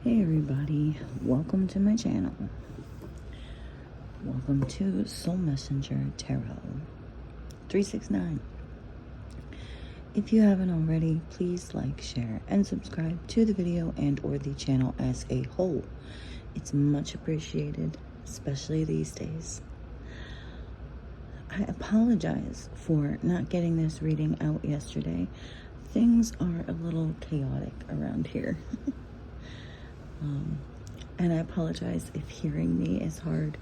Hey everybody, welcome to my channel. Welcome to Soul Messenger Tarot 369. If you haven't already, please like, share, and subscribe to the video and or the channel as a whole. It's much appreciated, especially these days. I apologize for not getting this reading out yesterday. Things are a little chaotic around here. And I apologize if hearing me is hard.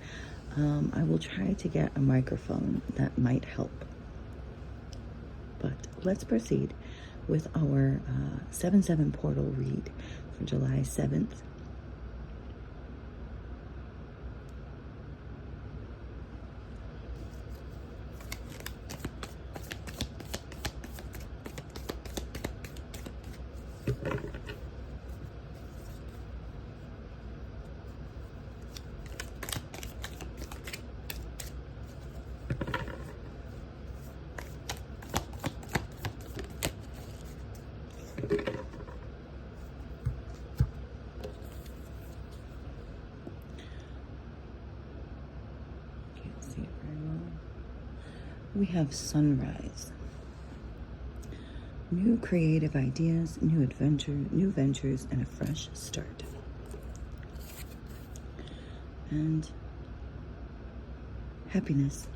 I will try to get a microphone that might help. But let's proceed with our 7/7 portal read for July 7th. Can't see it very well. We have sunrise. New creative ideas, new ventures, and a fresh start. And happiness.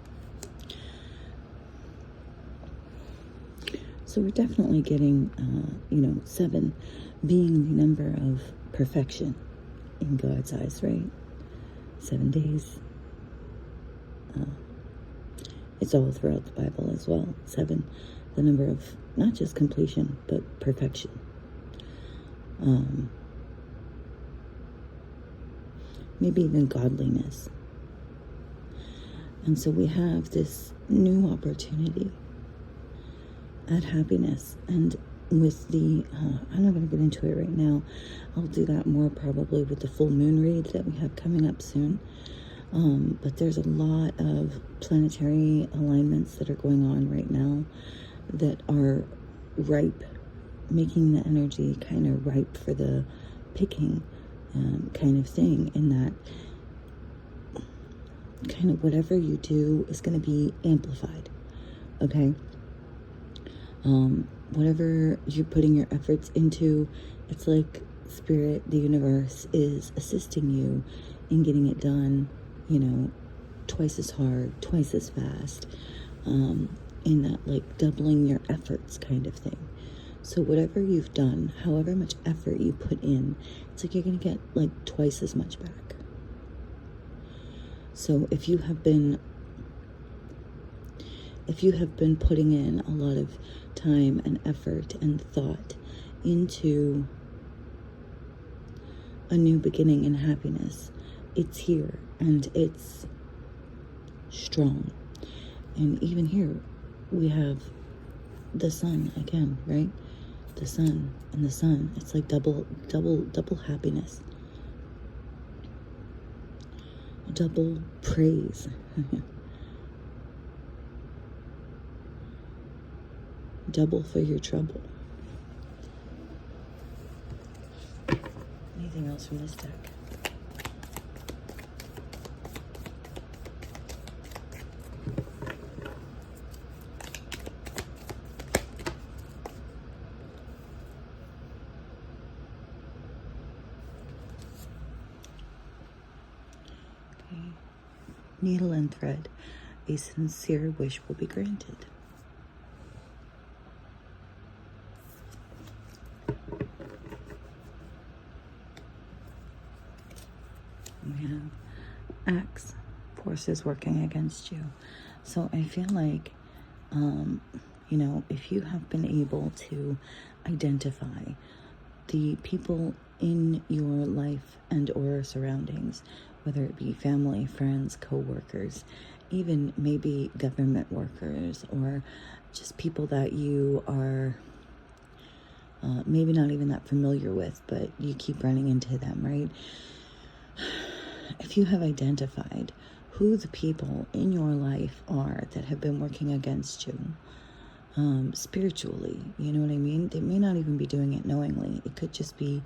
So we're definitely getting, 7 being the number of perfection in God's eyes, right? 7 days. It's all throughout the Bible as well. 7, the number of not just completion, but perfection. Maybe even godliness. And so we have this new opportunity at happiness. And with the, I'm not going to get into it right now. I'll do that more probably with the full moon read that we have coming up soon. But there's a lot of planetary alignments that are going on right now that are ripe, making the energy kind of ripe for the picking kind of thing, in that kind of whatever you do is going to be amplified, okay? Whatever you're putting your efforts into, it's like Spirit, the universe, is assisting you in getting it done, twice as hard, twice as fast, in that like doubling your efforts kind of thing. So whatever you've done, however much effort you put in, it's like you're going to get like twice as much back. So if you have been putting in a lot of time and effort and thought into a new beginning in happiness, it's here and it's strong. And even here we have the sun again, right? The sun and the sun. It's like double happiness. Double praise. Double for your trouble. Anything else from this deck? Okay. Needle and thread. A sincere wish will be granted. We have axe, forces working against you. So I feel like, if you have been able to identify the people in your life and or surroundings, whether it be family, friends, co-workers, even maybe government workers, or just people that you are maybe not even that familiar with, but you keep running into them, right? If you have identified who the people in your life are that have been working against you, spiritually, you know what I mean? They may not even be doing it knowingly. It could just be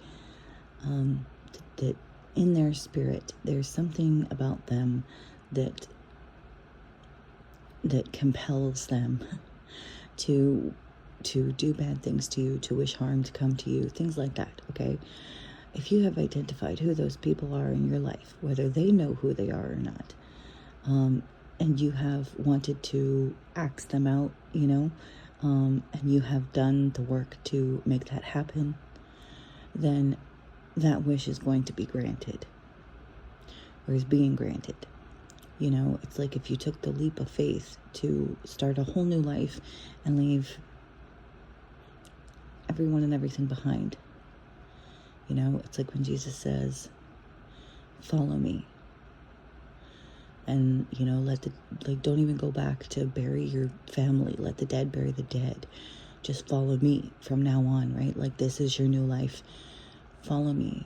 that in their spirit, there's something about them that compels them to do bad things to you, to wish harm to come to you, things like that, okay? If you have identified who those people are in your life, whether they know who they are or not, and you have wanted to axe them out, and you have done the work to make that happen, then that wish is going to be granted, or is being granted. It's like if you took the leap of faith to start a whole new life and leave everyone and everything behind. It's like when Jesus says, follow me. And, don't even go back to bury your family. Let the dead bury the dead. Just follow me from now on, right? Like, this is your new life. Follow me.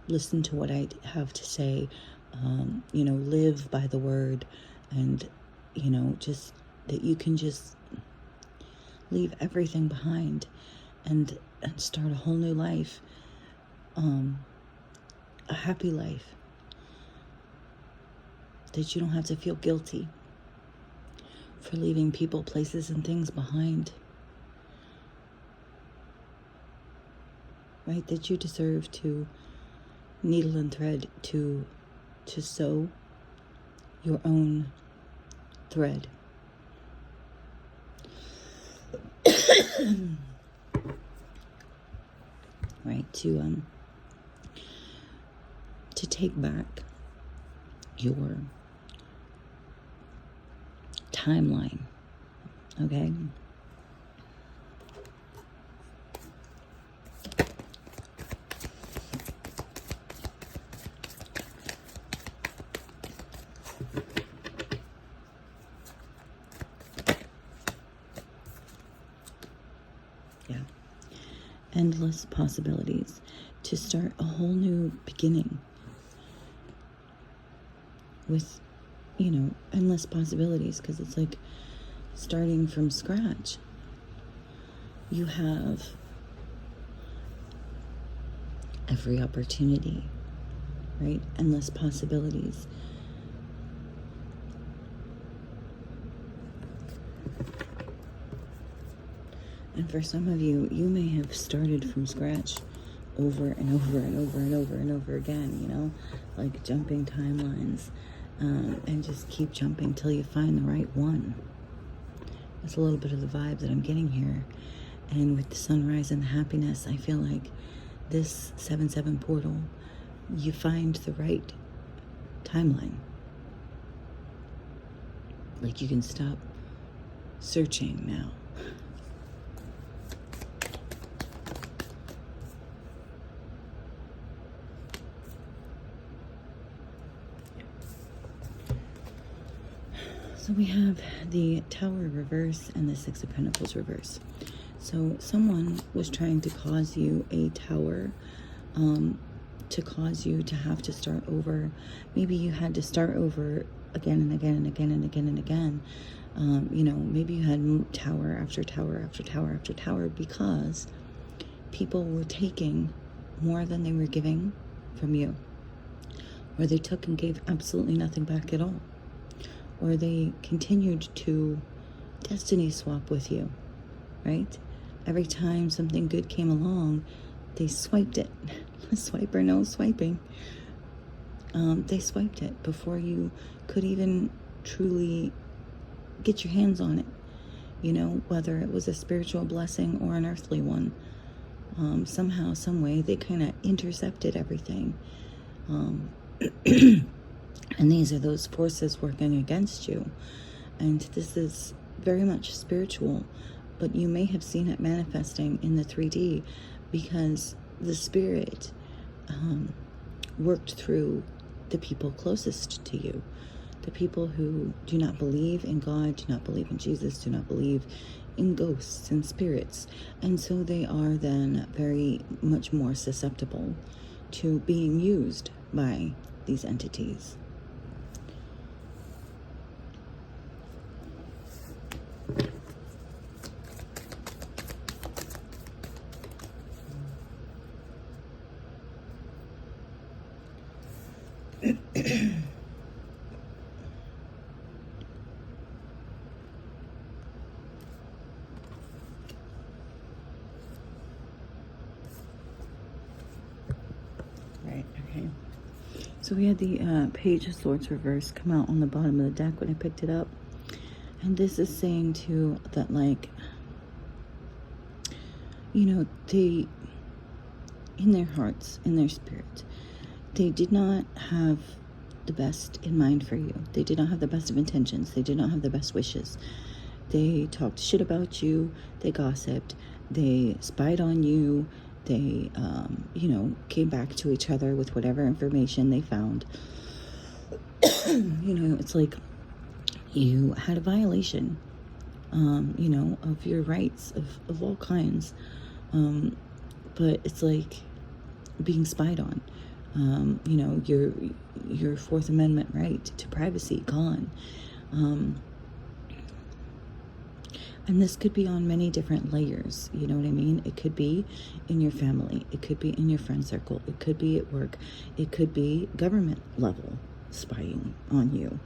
Listen to what I have to say. Live by the word. And, just that you can just leave everything behind and start a whole new life. A happy life. That you don't have to feel guilty for leaving people, places, and things behind. Right? That you deserve to needle and thread to sew your own thread. Right? To take back your timeline, okay? Yeah. Endless possibilities to start a whole new beginning with, endless possibilities, because it's like starting from scratch. You have every opportunity, right? Endless possibilities. And for some of you, you may have started from scratch over and over and over and over and over again, like jumping timelines, and just keep jumping till you find the right one. That's a little bit of the vibe that I'm getting here. And with the sunrise and the happiness, I feel like this 7/7 portal, you find the right timeline. Like, you can stop searching now. So we have the Tower reverse and the Six of Pentacles reverse. So someone was trying to cause you a tower, to cause you to have to start over. Maybe you had to start over again and again and again and again and again. Maybe you had tower after tower after tower after tower because people were taking more than they were giving from you. Or they took and gave absolutely nothing back at all. Or they continued to destiny swap with you, right? Every time something good came along, they swiped it. Swipe or no swiping. They swiped it before you could even truly get your hands on it. Whether it was a spiritual blessing or an earthly one. Somehow, some way, they kind of intercepted everything. And these are those forces working against you. And this is very much spiritual, but you may have seen it manifesting in the 3D because the spirit worked through the people closest to you. The people who do not believe in God, do not believe in Jesus, do not believe in ghosts and spirits. And so they are then very much more susceptible to being used by these entities. Right, okay. So we had the Page of Swords reverse come out on the bottom of the deck when I picked it up. And this is saying too that, like, you know, they, in their hearts, in their spirit, they did not have the best in mind for you. They did not have the best of intentions. They did not have the best wishes. They talked shit about you. They gossiped. They spied on you. They, you know, came back to each other with whatever information they found. You know, it's like you had a violation, you know, of your rights of all kinds. But it's like being spied on. You know, your Fourth Amendment right to privacy gone. And this could be on many different layers, you know what I mean? It could be in your family. It could be in your friend circle. It could be at work. It could be government level spying on you.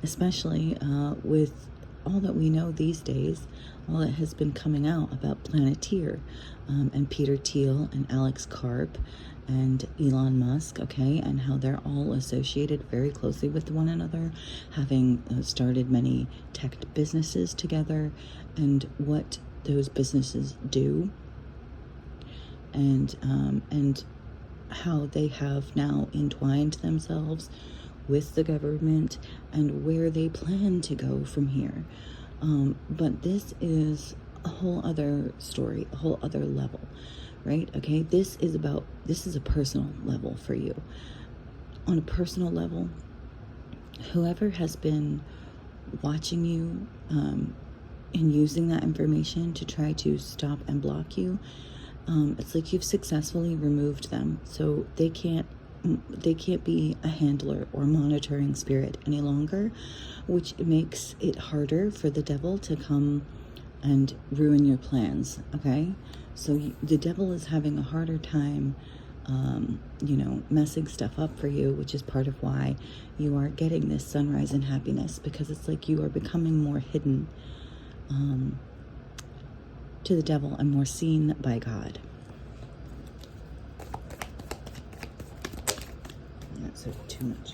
Especially with all that we know these days, all that has been coming out about Planeteer, and Peter Thiel and Alex Karp and Elon Musk, okay, and how they're all associated very closely with one another, having started many tech businesses together, and what those businesses do, and how they have now entwined themselves with the government and where they plan to go from here. But this is a whole other story, a whole other level, right? Okay, this is a personal level for you. On a personal level, whoever has been watching you and using that information to try to stop and block you, it's like you've successfully removed them, so they can't be a handler or monitoring spirit any longer, which makes it harder for the devil to come and ruin your plans, okay? So the devil is having a harder time, you know, messing stuff up for you, which is part of why you are getting this sunrise and happiness, because it's like you are becoming more hidden to the devil and more seen by God. That's too much.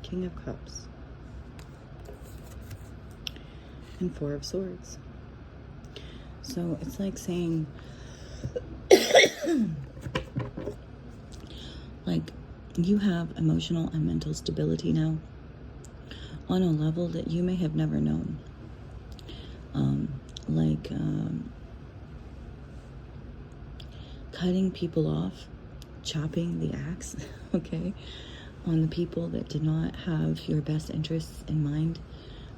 King of Cups and Four of Swords. So it's like saying, like, you have emotional and mental stability now on a level that you may have never known. Cutting people off, chopping the axe, okay, on the people that did not have your best interests in mind,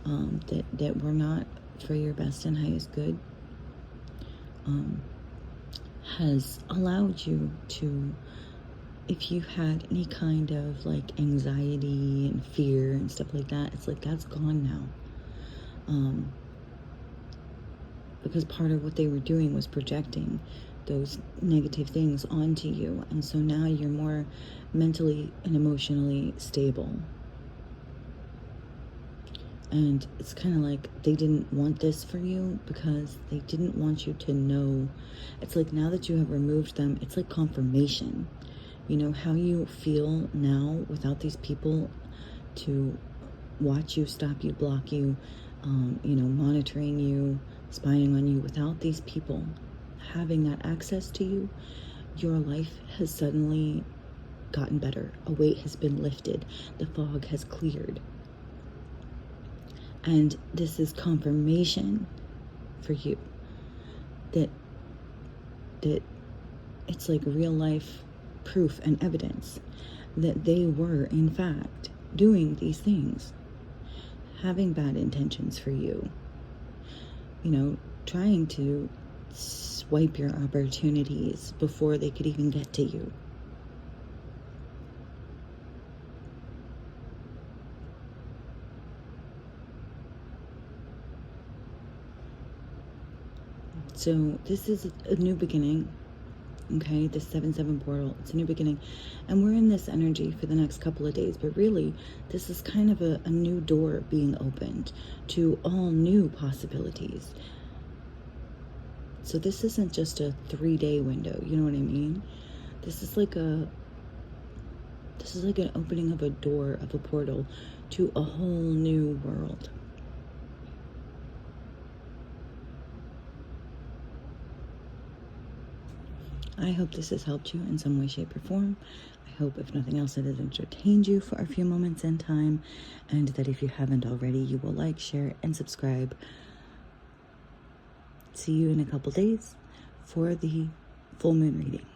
that were not for your best and highest good, has allowed you to, if you had any kind of like anxiety and fear and stuff like that, it's like that's gone now. Because part of what they were doing was projecting those negative things onto you, and so now you're more mentally and emotionally stable. And it's kind of like they didn't want this for you because they didn't want you to know. It's like now that you have removed them, it's like confirmation. You know, how you feel now without these people to watch you, stop you, block you, you know, monitoring you, spying on you. Without these people having that access to you, your life has suddenly gotten better. A weight has been lifted. The fog has cleared. And this is confirmation for you that it's like real life proof and evidence that they were in fact doing these things, having bad intentions for you, you know, trying to swipe your opportunities before they could even get to you. So this is a new beginning. Okay, the 7/7 portal, it's a new beginning. And we're in this energy for the next couple of days. But really, this is kind of a new door being opened to all new possibilities. So this isn't just a 3-day window, you know what I mean? This is like an opening of a door, of a portal to a whole new world. I hope this has helped you in some way, shape, or form. I hope, if nothing else, it has entertained you for a few moments in time, and that if you haven't already, you will like, share, and subscribe. See you in a couple days for the full moon reading.